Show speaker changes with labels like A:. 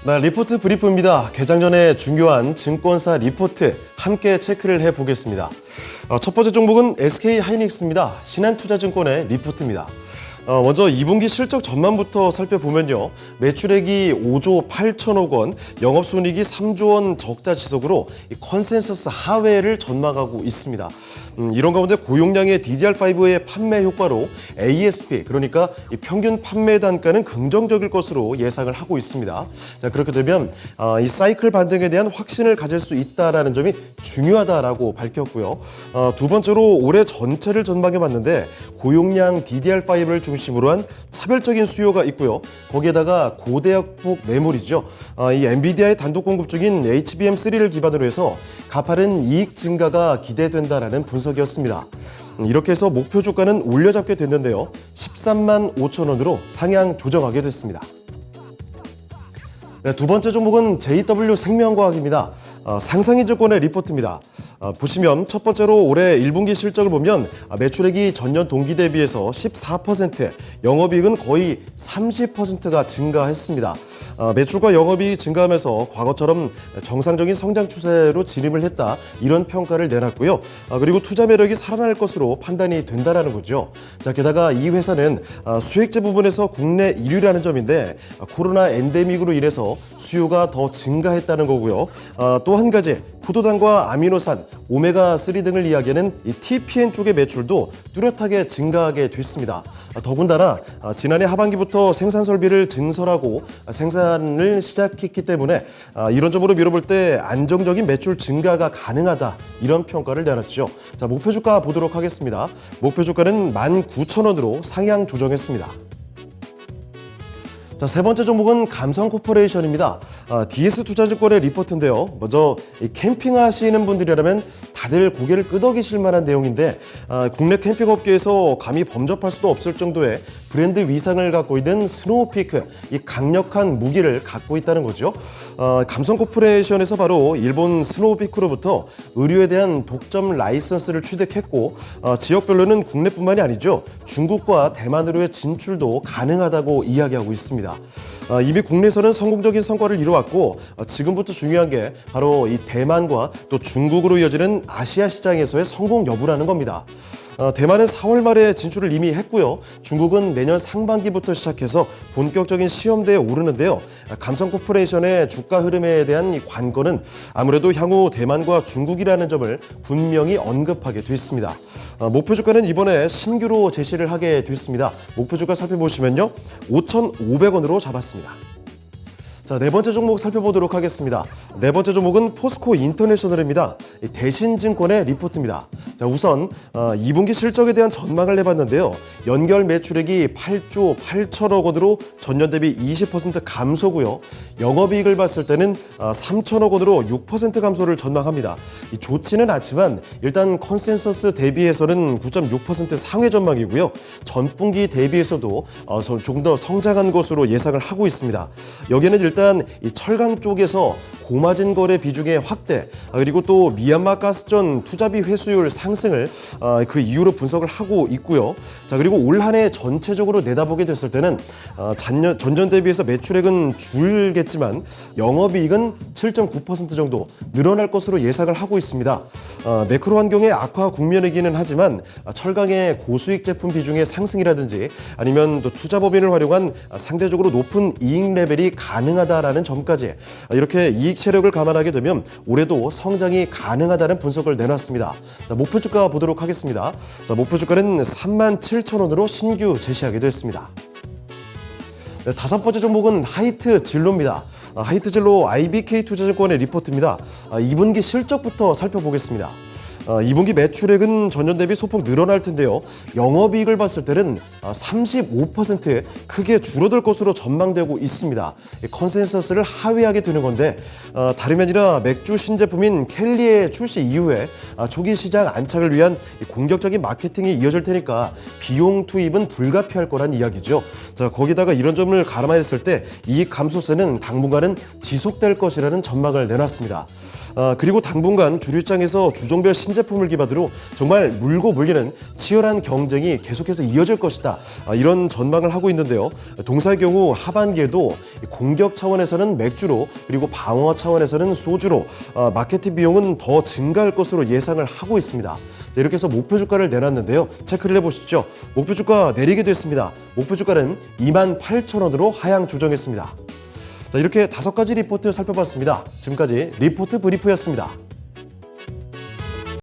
A: 네, 리포트 브리프입니다. 개장 전에 중요한 증권사 리포트 함께 체크를 해보겠습니다. 첫 번째 종목은 SK하이닉스입니다. 신한투자증권의 리포트입니다. 먼저 2분기 실적 전망부터 살펴보면요. 매출액이 5조 8천억 원, 영업손익이 3조 원 적자 지속으로 컨센서스 하회를 전망하고 있습니다. 이런 가운데 고용량의 DDR5의 판매 효과로 ASP, 그러니까 평균 판매 단가는 긍정적일 것으로 예상을 하고 있습니다. 자, 그렇게 되면 이 사이클 반등에 대한 확신을 가질 수 있다는 점이 중요하다라고 밝혔고요. 두 번째로 올해 전체를 전망해 봤는데 고용량 DDR5를 중심으로 한 차별적인 수요가 있고요. 거기에다가 고대역폭 메모리죠. 이 엔비디아의 단독 공급 중인 HBM3를 기반으로 해서 가파른 이익 증가가 기대된다라는 분석이었습니다. 이렇게 해서 목표 주가는 올려잡게 됐는데요. 13만 5천 원으로 상향 조정하게 됐습니다. 네, 두 번째 종목은 JW생명과학입니다. 상상인증권의 리포트입니다. 보시면 첫 번째로 올해 1분기 실적을 보면 매출액이 전년 동기 대비해서 14%, 영업이익은 거의 30%가 증가했습니다. 매출과 영업이익이 증가하면서 과거처럼 정상적인 성장 추세로 진입을 했다, 이런 평가를 내놨고요. 그리고 투자 매력이 살아날 것으로 판단이 된다라는 거죠. 자, 게다가 이 회사는 수액제 부분에서 국내 1위라는 점인데 코로나 엔데믹으로 인해서 수요가 더 증가했다는 거고요. 또 한 가지, 포도당과 아미노산, 오메가3 등을 이야기하는 이 TPN 쪽의 매출도 뚜렷하게 증가하게 됐습니다. 더군다나 지난해 하반기부터 생산 설비를 증설하고 생산을 시작했기 때문에 이런 점으로 밀어볼 때 안정적인 매출 증가가 가능하다, 이런 평가를 내놨죠. 자, 목표 주가 보도록 하겠습니다. 목표 주가는 19,000원으로 상향 조정했습니다. 자, 세 번째 종목은 감성코퍼레이션입니다. DS투자증권의 리포트인데요. 먼저 캠핑하시는 분들이라면 다들 고개를 끄덕이실 만한 내용인데 국내 캠핑업계에서 감히 범접할 수도 없을 정도의 브랜드 위상을 갖고 있는 스노우피크, 이 강력한 무기를 갖고 있다는 거죠. 감성코퍼레이션에서 바로 일본 스노우피크로부터 의류에 대한 독점 라이선스를 취득했고 지역별로는 국내뿐만이 아니죠. 중국과 대만으로의 진출도 가능하다고 이야기하고 있습니다. 이미 국내에서는 성공적인 성과를 이뤄왔고 지금부터 중요한 게 바로 이 대만과 또 중국으로 이어지는 아시아 시장에서의 성공 여부라는 겁니다. 대만은 4월 말에 진출을 이미 했고요. 중국은 내년 상반기부터 시작해서 본격적인 시험대에 오르는데요. 감성코퍼레이션의 주가 흐름에 대한 이 관건은 아무래도 향후 대만과 중국이라는 점을 분명히 언급하게 됐습니다. 목표 주가는 이번에 신규로 제시를 하게 됐습니다. 목표 주가 살펴보시면요. 5,500원으로 잡았습니다. 자, 네 번째 종목 살펴보도록 하겠습니다. 네 번째 종목은 포스코 인터내셔널입니다. 대신증권의 리포트입니다. 자, 우선 2분기 실적에 대한 전망을 해봤는데요. 연결 매출액이 8조 8천억 원으로 전년 대비 20% 감소고요. 영업이익을 봤을 때는 3천억 원으로 6% 감소를 전망합니다. 좋지는 않지만 일단 컨센서스 대비해서는 9.6% 상회 전망이고요. 전분기 대비해서도 조금 더 성장한 것으로 예상을 하고 있습니다. 여기에는 일단 이 철강 쪽에서 고마진 거래 비중의 확대, 그리고 또 미얀마 가스전 투자비 회수율 상승을 그 이유로 분석을 하고 있고요. 자, 그리고 올 한 해 전체적으로 내다보게 됐을 때는 전년 대비해서 매출액은 줄겠지만 영업이익은 7.9% 정도 늘어날 것으로 예상을 하고 있습니다. 매크로 환경의 악화 국면이기는 하지만 철강의 고수익 제품 비중의 상승이라든지 아니면 또 투자 법인을 활용한 상대적으로 높은 이익 레벨이 가능하다라는 점까지 이렇게 이익 체력을 감안하게 되면 올해도 성장이 가능하다는 분석을 내놨습니다. 자, 목표 주가 보도록 하겠습니다. 자, 목표 주가는 37,000원으로 신규 제시하게 됐습니다. 네, 다섯 번째 종목은 하이트진로입니다. 하이트진로 IBK투자증권의 리포트입니다. 2분기 실적부터 살펴보겠습니다. 2분기 매출액은 전년 대비 소폭 늘어날 텐데요. 영업이익을 봤을 때는 35% 크게 줄어들 것으로 전망되고 있습니다. 컨센서스를 하회하게 되는 건데 다름이 아니라 맥주 신제품인 켈리의 출시 이후에 초기 시장 안착을 위한 공격적인 마케팅이 이어질 테니까 비용 투입은 불가피할 거란 이야기죠. 자, 거기다가 이런 점을 감안했을 때 이익 감소세는 당분간은 지속될 것이라는 전망을 내놨습니다. 그리고 당분간 주류장에서 주종별 신제품을 기반으로 정말 물고 물리는 치열한 경쟁이 계속해서 이어질 것이다. 이런 전망을 하고 있는데요. 동사의 경우 하반기에도 공격 차원에서는 맥주로 그리고 방어 차원에서는 소주로 마케팅 비용은 더 증가할 것으로 예상을 하고 있습니다. 이렇게 해서 목표 주가를 내놨는데요. 체크를 해보시죠. 목표 주가 내리게 됐습니다. 목표 주가는 28,000원으로 하향 조정했습니다. 자, 이렇게 5가지 리포트 살펴봤습니다. 지금까지 리포트 브리프였습니다.